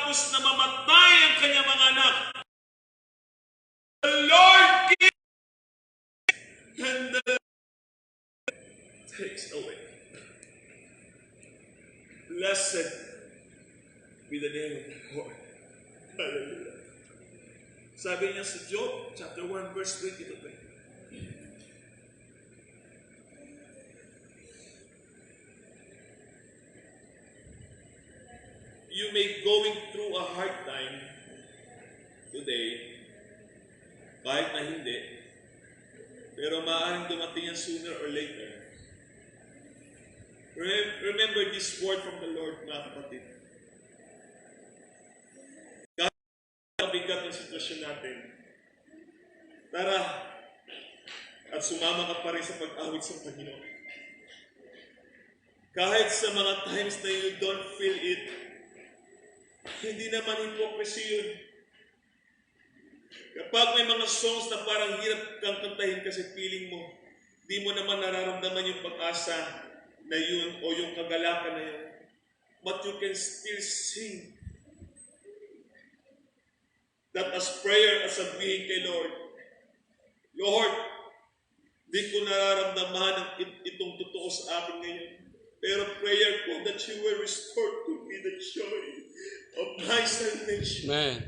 pagkatapos na mamatay ang kanyang mga anak, the Lord gives and the Lord takes away. Blessed be the name of the Lord. Hallelujah. Sabi niya sa Job, chapter 1, verse 20 to 20. You may going through a hard time today, kahit na hindi, pero maaaring dumating yan sooner or later. Remember this word from the Lord, mga kapatid. Kahit mabigat ang sitwasyon natin, tara at sumama ka pa rin sa pag-awit sa Panginoon. Kahit sa mga times na you don't feel it, hindi naman hypocrisy yun. Kapag may mga songs na parang hirap kang kantahin kasi feeling mo, di mo naman nararamdaman yung pag-asa na yun o yung kagalakan na yun. But you can still sing that as prayer, as sabihin kay Lord, Lord, di ko nararamdaman itong totoo sa akin ngayon. Pero prayer ko that you will restore to me the joy of my salvation. Amen.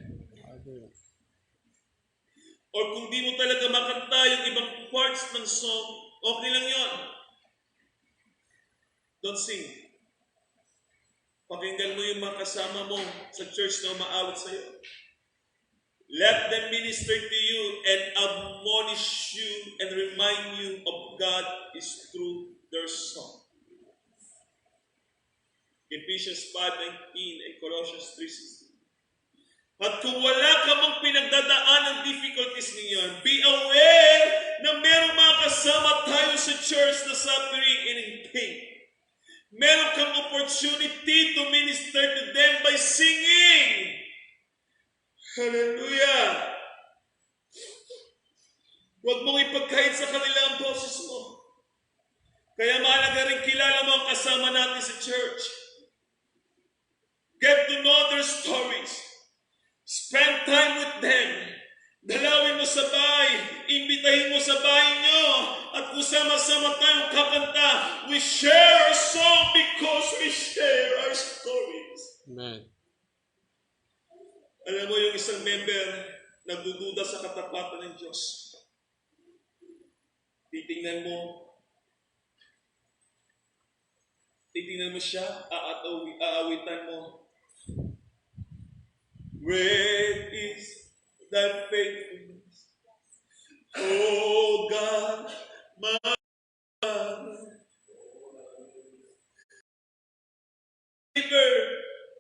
Or kung di mo talaga makanta yung ibang parts ng song, okay lang yun. Don't sing. Pakinggan mo yung mga kasama mo sa church na umaawit sa'yo. Let them minister to you and admonish you and remind you of God is through their song. Ephesians 5:19 and Colossians 3:16. At kung wala ka mang pinagdadaan ng difficulties niyan, be aware na merong mga kasama tayo sa church na suffering and in pain. Meron kang opportunity to minister to them by singing. Hallelujah! Huwag mong ipagkait sa kanila ang boses mo. Kaya mahalaga rin kilala mo ang kasama natin sa church. Get to know their stories. Spend time with them. Dalawin mo sa bahay. Imbitahin mo sa bahay nyo. At kung sama-sama tayong kakanta, we share our song because we share our stories. Amen. Alam mo yung isang member nagdududa sa katapatan ng Diyos. Titingnan mo siya, aawitan mo. Great is thy faithfulness, O God, my God.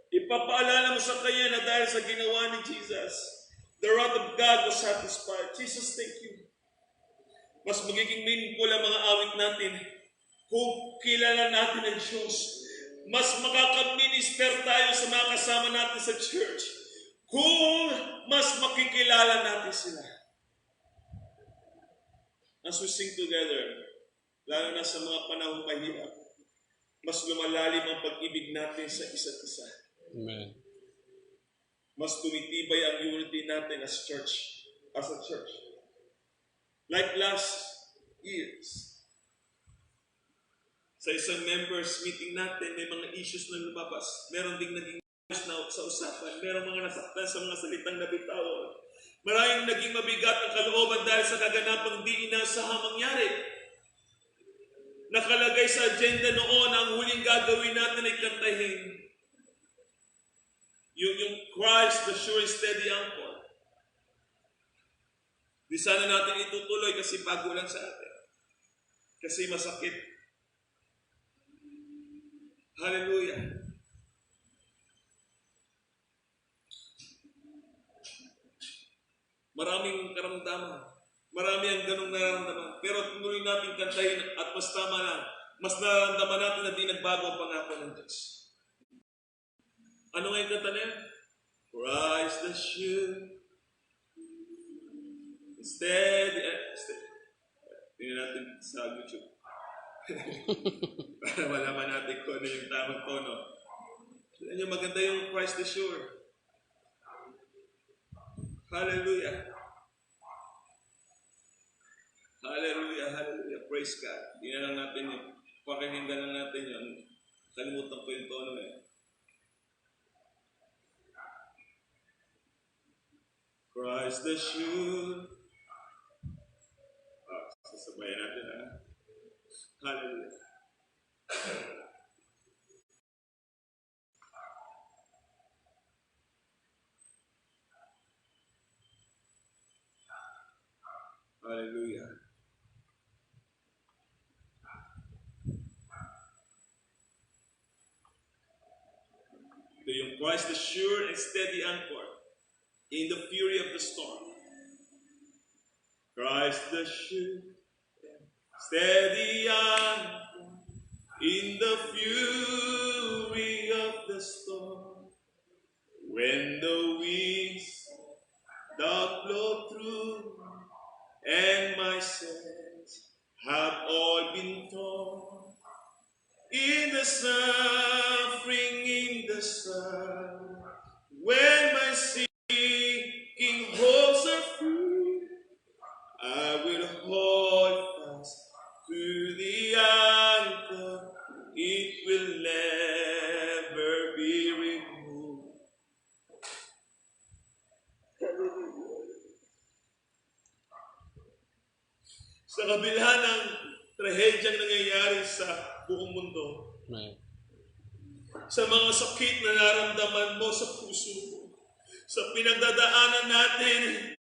Ipapaalala mo sa kanya na dahil sa ginawa ni Jesus, the wrath of God was satisfied. Jesus, thank you. Mas magiging meaningful ang mga awit natin kung kilala natin ang Diyos. Mas makaka-minister tayo sa mga kasama natin sa church kung mas makikilala natin sila. As we sing together, lalo na sa mga panahong mahirap, mas lumalalim ang pag-ibig natin sa isa't isa. Amen. Mas tumitibay ang unity natin as a church. Like last years, sa isang members meeting natin, may mga issues na lumabas. Meron ding naging na sa usapan. Meron mga nasaktan sa mga salitang nabitawan. Maraming naging mabigat ang kalooban dahil sa kaganapang di inasahang mangyari. Nakalagay sa agenda noon ang huling gagawin natin ay kantahin yung Christ, the sure and steady anchor. Di sana natin itutuloy kasi bago lang sa atin. Kasi masakit. Hallelujah. Maraming karamdaman. Marami ang ganong nararamdaman. Pero tuloy natin kantahin at mas tama lang. Mas nararamdaman natin na di nagbago ang pangako ng Diyos. Ano nga yung kanta na yan? Christ the sure. Steady. Tingnan natin sa YouTube. Para malaman natin kung ano yung tamang tono. Alam niyo, maganda yung Christ the sure. Hallelujah. Hallelujah, hallelujah. Praise God. Hindi na lang natin yun. Pakinggan lang natin yun. Kalimutan ko yung tono eh. Christ the sure. Sasabayan natin ha. Hallelujah. Hallelujah. Ito yung Christ the sure and steady anchor in the fury of the storm. Christ the sure and steady anchor in the fury of the storm. When the winds doth blow through and my sails have all been torn, in the suffering, in the sun, when my sinking hopes are free, I will hold fast to the anchor, it will never be removed. Sa kabila ng trahedyang nangyayari sa buong mundo, sa mga sakit na naramdaman mo sa puso mo, sa pinagdadaanan natin,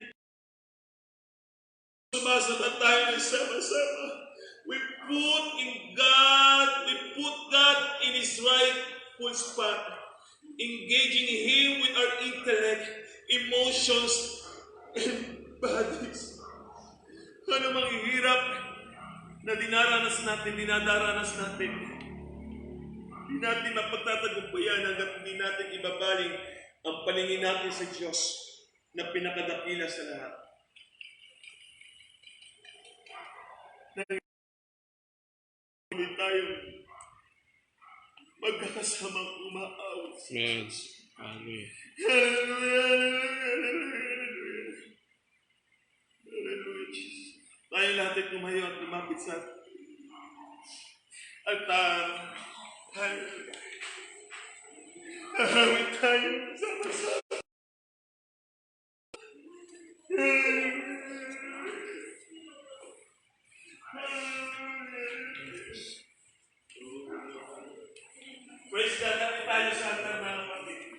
sumasama tayo ng sama-sama. We put God in His rightful spot, engaging Him with our intellect, emotions, and bodies. Ano mang hirap na dinadaranas natin, hindi natin mapagtatagumpayan hanggat hindi natin ibabaling ang paningin natin sa Diyos na pinakadakila sa lahat. Hindi tayo magkakasamang umaawit. Yes. Hallelujah. Hallelujah, Jesus. Tayo lahat ay tumayo at lumapit sa altar. Hallelujah. Awit tayo sama-sama. Praise God, lapit tayo sa altar mga kapatid.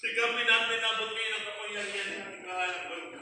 Sigapin natin na bugin ang kapangyarihan ng ating kahalang banda.